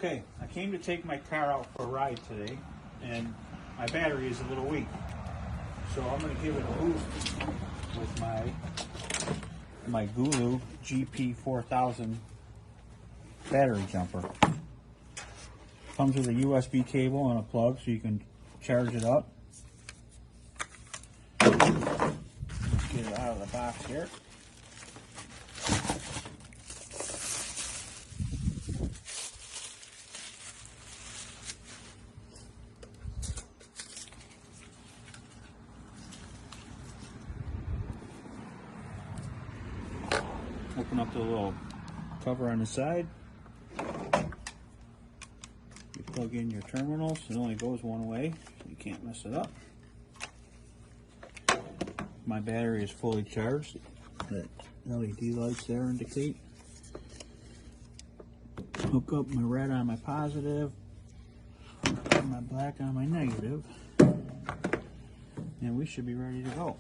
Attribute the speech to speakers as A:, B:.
A: Okay, I came to take my car out for a ride today, and my battery is a little weak. So I'm going to give it a boost with my GOOLOO GP4000 battery jumper. Comes with a USB cable and a plug so you can charge it up. Let's get it out of the box here. Open up the little cover on the side. You plug in your terminals. It only goes one way, so you can't mess it up. My battery is fully charged. The LED lights there indicate. Hook up my red on my positive, hook up my black on my negative, and we should be ready to go.